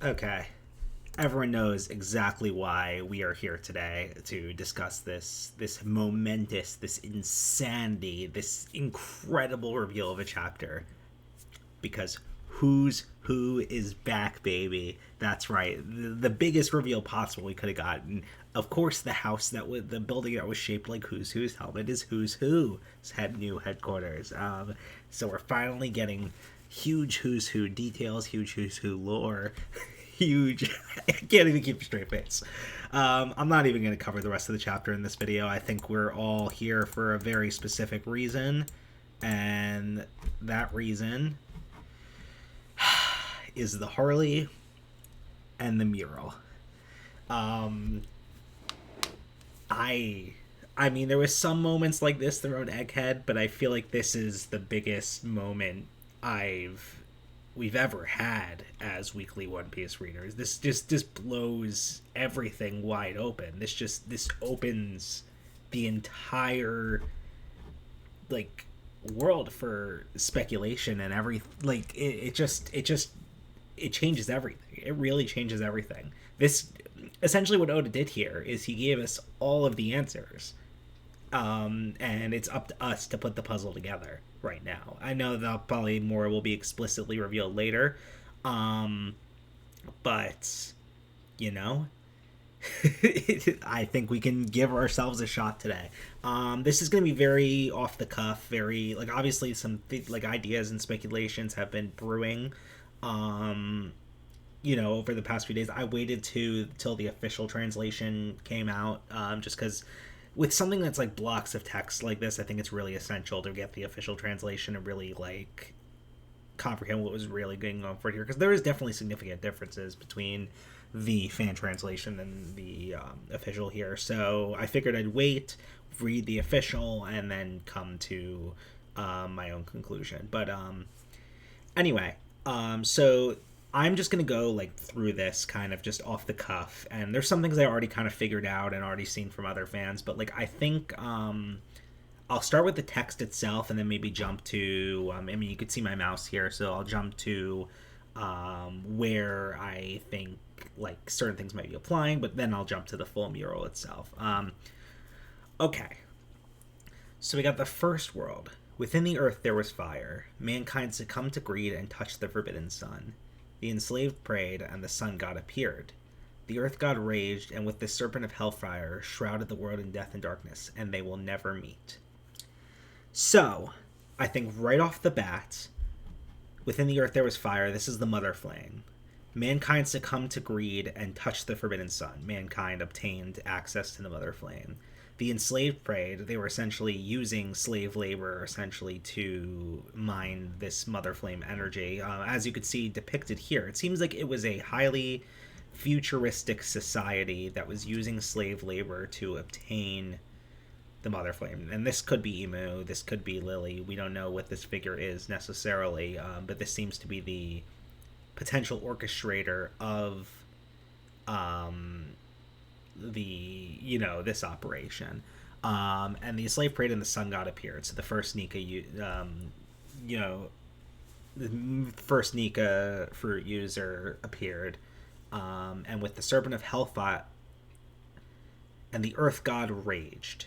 Okay. Everyone knows exactly why we are here today to discuss this momentous, this insanity, this incredible reveal of a chapter. Because Who's Who is back, baby. That's right. The biggest reveal possible we could have gotten. Of course, the house that was the building that was shaped like Who's Who's helmet is Who's Who's new headquarters. So we're finally getting huge Who's Who details, huge Who's Who lore, huge. I can't even keep a straight face. I'm not even going to cover the rest of the chapter in this video. I think we're all here for a very specific reason, and that reason is the Harley and the mural. I mean, there was some moments like this throughout Egghead, but I feel like this is the biggest moment we've ever had as weekly One Piece readers. This just blows everything wide open. This opens the entire like world for speculation and it changes everything. It really changes everything. This essentially what Oda did here is he gave us all of the answers, and it's up to us to put the puzzle together right now. I know that probably more will be explicitly revealed later, but you know, I think we can give ourselves a shot today. This is going to be very off the cuff, very like obviously some ideas and speculations have been brewing. Over the past few days, I waited till the official translation came out, just because with something that's like blocks of text like this, I think it's really essential to get the official translation and really like comprehend what was really going on for here, because there is definitely significant differences between the fan translation and the official here. So I figured I'd wait, read the official, and then come to my own conclusion. But anyway, so I'm just gonna go like through this kind of just off the cuff, and there's some things I already kind of figured out and already seen from other fans, but like I think I'll start with the text itself and then maybe jump to I mean, you could see my mouse here, so I'll jump to where I think like certain things might be applying, but then I'll jump to the full mural itself. Okay, so we got the first world. Within the earth there was fire. Mankind succumbed to greed and touched the forbidden sun. The enslaved prayed, and the sun god appeared. The earth god raged, and with the serpent of hellfire shrouded the world in death and darkness, and they will never meet. So, I think right off the bat, within the earth there was fire. This is the mother flame. Mankind succumbed to greed and touched the forbidden sun. Mankind obtained access to the mother flame. The enslaved prayed. They were essentially using slave labor essentially to mine this mother flame energy. As you could see depicted here, it seems like it was a highly futuristic society that was using slave labor to obtain the mother flame. And this could be Emu, this could be Lily. We don't know what this figure is necessarily, but this seems to be the potential orchestrator of this operation. And the slave prayed and the sun god appeared. So the first the first Nika fruit user appeared, and with the serpent of hellfire, and the earth god raged.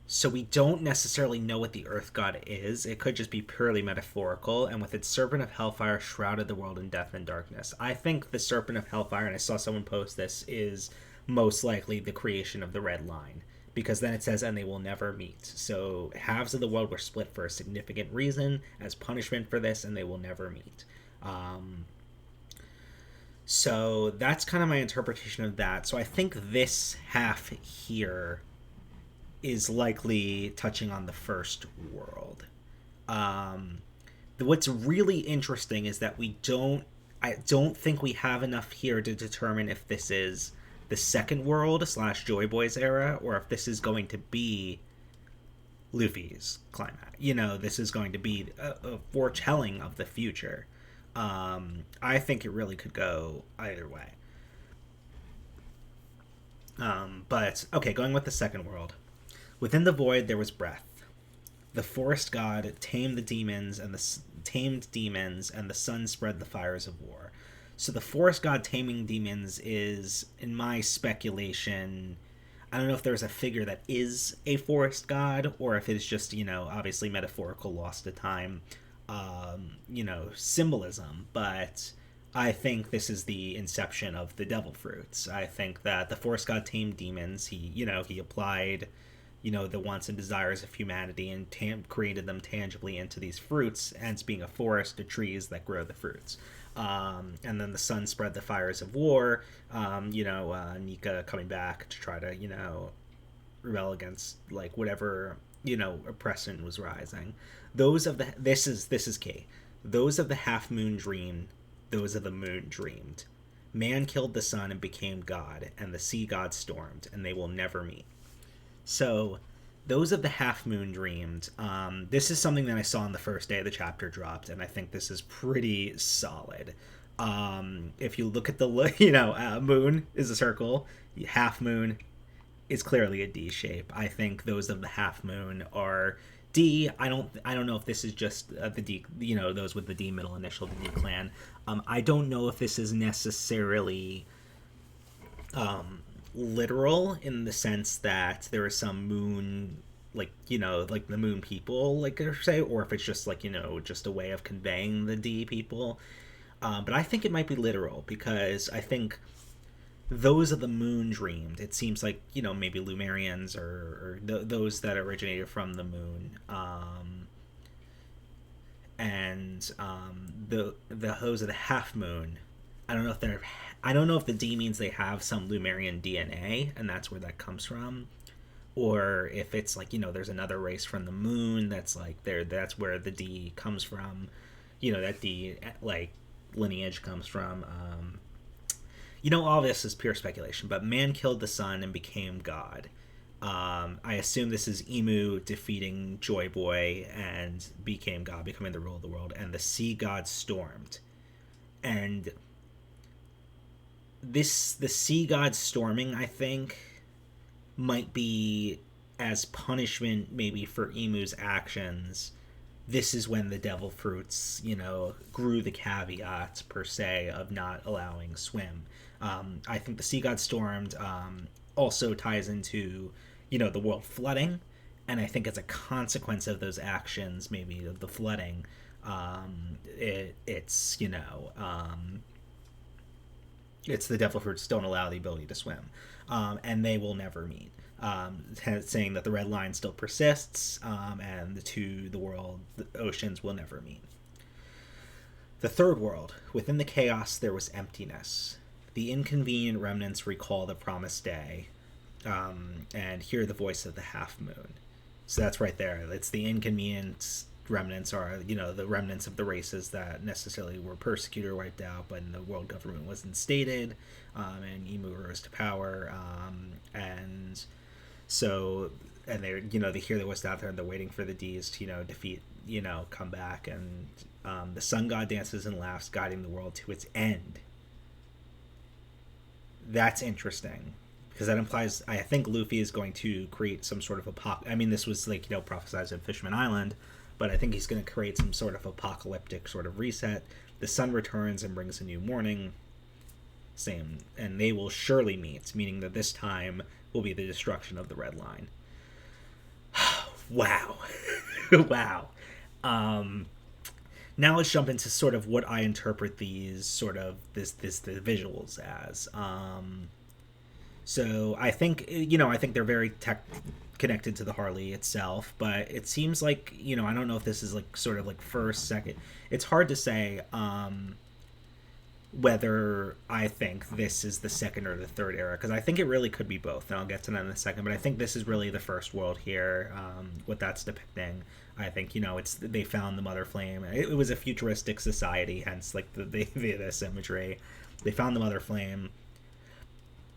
So we don't necessarily know what the earth god is. It could just be purely metaphorical, and with its serpent of hellfire shrouded the world in death and darkness. I think the serpent of hellfire, and I saw someone post this, is most likely the creation of the red line, because then it says, and they will never meet. So halves of the world were split for a significant reason as punishment for this, and they will never meet. So that's kind of my interpretation of that. So I think this half here is likely touching on the first world. What's really interesting is that I don't think we have enough here to determine if this is the second world / Joy Boys era, or if this is going to be Luffy's climax. This is going to be a foretelling of the future. I think it really could go either way. But okay, going with the second world. Within the void there was breath. The forest god tamed demons, and the sun spread the fires of war. So the forest god taming demons is, in my speculation, I don't know if there's a figure that is a forest god or if it's just, obviously metaphorical, lost to time, symbolism. But I think this is the inception of the devil fruits. I think that the forest god tamed demons. He applied, the wants and desires of humanity and created them tangibly into these fruits, hence being a forest of trees that grow the fruits. And then the sun spread the fires of war. Nika coming back to try to, rebel against like whatever oppression was rising. Those of the this is key. Those of the half moon dreamed. Those of the moon dreamed. Man killed the sun and became God, and the sea god stormed, and they will never meet. So, those of the half moon dreamed. This is something that I saw on the first day the chapter dropped, and I think this is pretty solid. If you look at the moon is a circle, half moon is clearly a D shape. I think those of the half moon are D. I don't know if this is just the D. Those with the D middle initial, the D clan. I don't know if this is necessarily literal in the sense that there is some moon, like the moon people, like I say, or if it's just like just a way of conveying the D people. But I think it might be literal because I think those of the moon dreamed. It seems like maybe Lumerians or those that originated from the moon, and the those of the half moon. I don't know if the D means they have some Lumerian DNA and that's where that comes from, or if it's like there's another race from the moon that's like that's where the D comes from, that D like lineage comes from. All this is pure speculation, but man killed the sun and became God. I assume this is Emu defeating Joy Boy and became God, becoming the rule of the world, and the sea god stormed. And the sea god storming, I think, might be as punishment maybe for Emu's actions. This is when the devil fruits, grew the caveats per se of not allowing swim. I think the sea god stormed also ties into, the world flooding, and I think as a consequence of those actions, maybe of the flooding, it's the devil fruits don't allow the ability to swim, and they will never meet. Saying that the red line still persists, and the oceans will never meet. The third world. Within the chaos there was emptiness. The inconvenient remnants recall the promised day, and hear the voice of the half moon. So that's right there. It's the inconvenient remnants are, the remnants of the races that necessarily were persecuted or wiped out, but the world government was instated, and Emu rose to power, and so, and they hear the voice out there and they're waiting for the D's to, defeat, come back, and the sun god dances and laughs, guiding the world to its end. That's interesting because that implies I think Luffy is going to create some sort of this was like prophesized in Fishman Island, but I think he's going to create some sort of apocalyptic sort of reset. The sun returns and brings a new morning. Same, and they will surely meet, meaning that this time will be the destruction of the red line. Wow. Wow. Now let's jump into sort of what I interpret these sort of the visuals as. So I think they're very connected to the Harley itself, but it seems like I don't know if this is like sort of like first, second. It's hard to say whether I think this is the second or the third era, because I think it really could be both, and I'll get to that in a second. But I think this is really the first world here, what that's depicting. I think it's they found the mother flame. It was a futuristic society, hence like this imagery. They found the mother flame.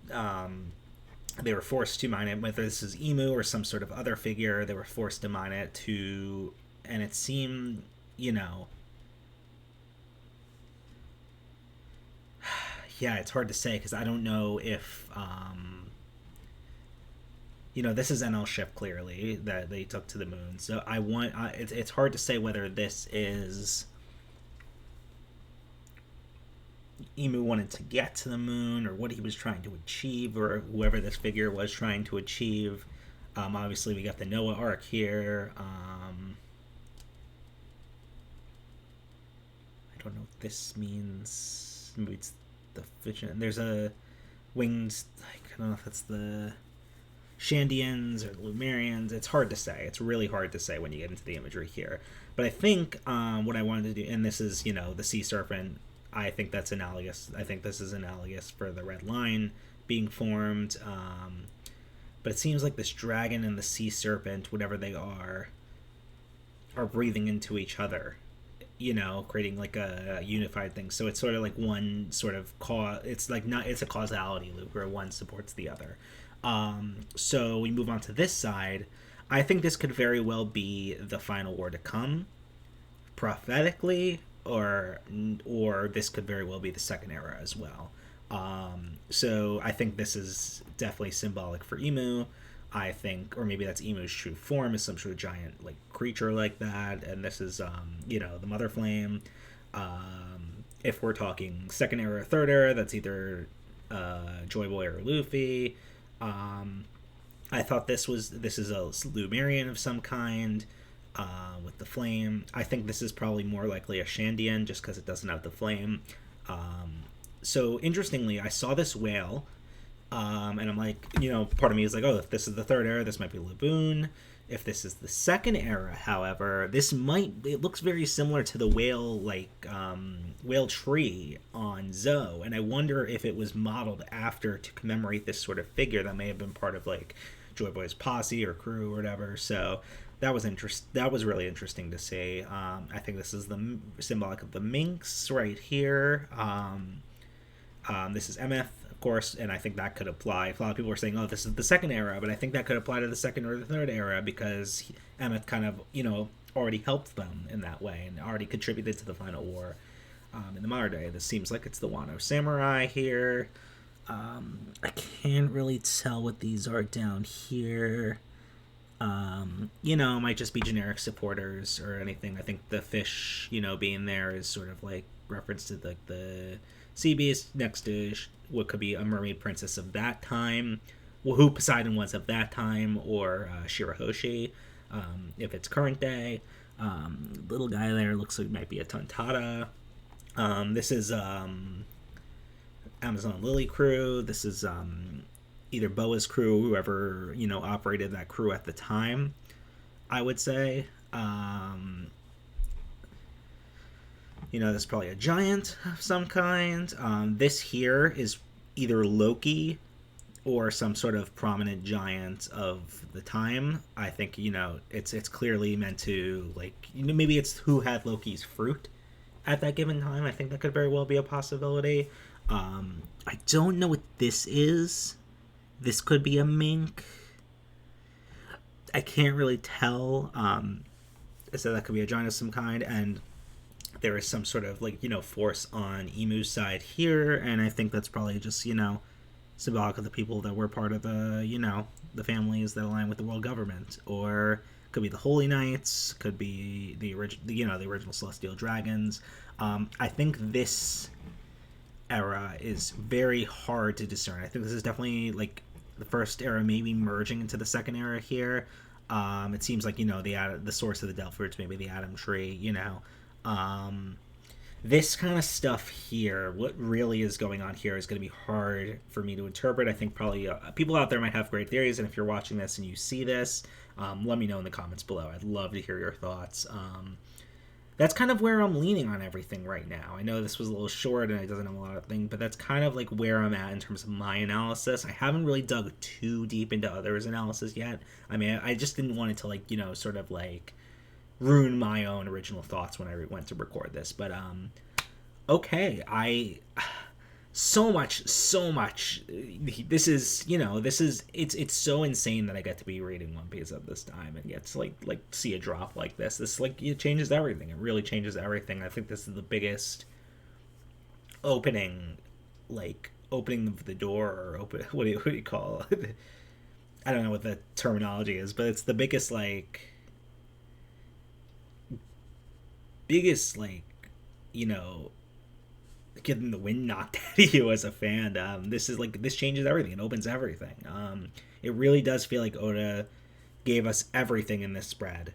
They were forced to mine it. Whether this is Emu or some sort of other figure, they were forced to mine it and it seemed yeah, it's hard to say because I don't know if this is NL ship clearly that they took to the moon. So it's hard to say whether this is Emu wanted to get to the moon, or what he was trying to achieve, or whoever this figure was trying to achieve. Obviously, we got the Noah arc here. I don't know what this means. Maybe it's the vision. There's a winged. I don't know if it's the Shandians or the Lumerians. It's hard to say. It's really hard to say when you get into the imagery here. But I think what I wanted to do, and this is, the sea serpent, I think that's analogous. I think this is analogous for the red line being formed. But it seems like this dragon and the sea serpent, whatever they are breathing into each other, creating like a unified thing. So it's sort of like one sort of cause. It's like not. It's a causality loop where one supports the other. So we move on to this side. I think this could very well be the final war to come, prophetically, or this could very well be the second era as well. So I think this is definitely symbolic for Emu. I think, or maybe that's Emu's true form, is some sort of giant like creature like that, and this is the Mother Flame. If we're talking second era or third era, that's either Joy Boy or Luffy. I thought this is a Lumerian of some kind with the flame. I think this is probably more likely a Shandian just because it doesn't have the flame. So interestingly, I saw this whale, and I'm like, part of me is like, oh, if this is the third era, this might be Laboon. If this is the second era, however, it looks very similar to the whale tree on Zoe, and I wonder if it was modeled after to commemorate this sort of figure that may have been part of like Joy Boy's posse or crew or whatever. So that was really interesting to see. I think this is the symbolic of the minx right here. This is Emeth, of course, and I think that could apply. A lot of people are saying, oh, this is the second era, but I think that could apply to the second or the third era because Emeth kind of, already helped them in that way and already contributed to the final war. In the modern day, this seems like it's the Wano Samurai here. I can't really tell what these are down here. Might just be generic supporters or anything. I think the fish, being there is sort of like reference to like the sea beast next to what could be a mermaid princess of that time, who Poseidon was of that time, or Shirahoshi, if it's current day. Little guy there looks like might be a Tontata. This is Amazon Lily crew. This is either Boa's crew, whoever operated that crew at the time, I would say. There's probably a giant of some kind. This here is either Loki or some sort of prominent giant of the time. I think it's clearly meant to maybe it's who had Loki's fruit at that given time. I think that could very well be a possibility. I don't know what this is. This could be a mink. I can't really tell. So that could be a giant of some kind, and there is some sort of force on Emu's side here, and I think that's probably just symbolic of the people that were part of the the families that align with the world government, or could be the Holy Knights, could be the original Celestial Dragons. I think this era is very hard to discern. I think this is definitely the first era, maybe merging into the second era here. It seems like the source of the Delph roots, maybe the Atom Tree. This kind of stuff here, what really is going on here is going to be hard for me to interpret. I think probably people out there might have great theories, and if you're watching this and you see this, let me know in the comments below. I'd love to hear your thoughts. That's kind of where I'm leaning on everything right now. I know this was a little short and it doesn't have a lot of things, but that's kind of where I'm at in terms of my analysis. I haven't really dug too deep into others' analysis yet. I mean, I just didn't want it to sort of ruin my own original thoughts when I went to record this. But okay, so much. This is it's so insane that I get to be reading One Piece at this time and get to see a drop like this. This it changes everything. It really changes everything. I think this is the biggest opening of the door, or open. What do you call it? I don't know what the terminology is, but it's the biggest getting the wind knocked out of you as a fan. This changes everything. It opens everything. It really does feel like Oda gave us everything in this spread,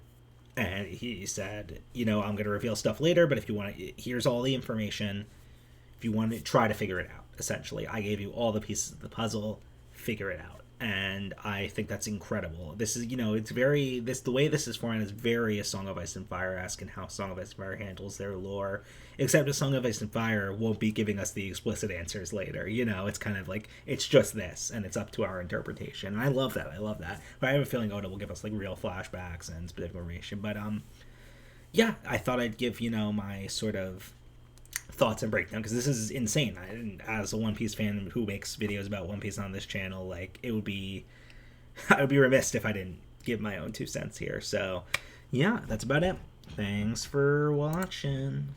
and he said, I'm going to reveal stuff later, but if you want to, here's all the information. If you want to try to figure it out, essentially, I gave you all the pieces of the puzzle. Figure it out. And I think that's incredible. This is, it's very, the way this is formed is very a Song of Ice and Fire-esque in how Song of Ice and Fire handles their lore, except a Song of Ice and Fire won't be giving us the explicit answers later. It's kind of like, it's just this, and it's up to our interpretation. And I love that. But I have a feeling Oda will give us, like, real flashbacks and specific information. But, yeah, I thought I'd give, my sort of thoughts and breakdown, because this is insane. As a One Piece fan who makes videos about One Piece on this channel, like, I would be remiss if I didn't give my own 2 cents here. So yeah, that's about it. Thanks for watching.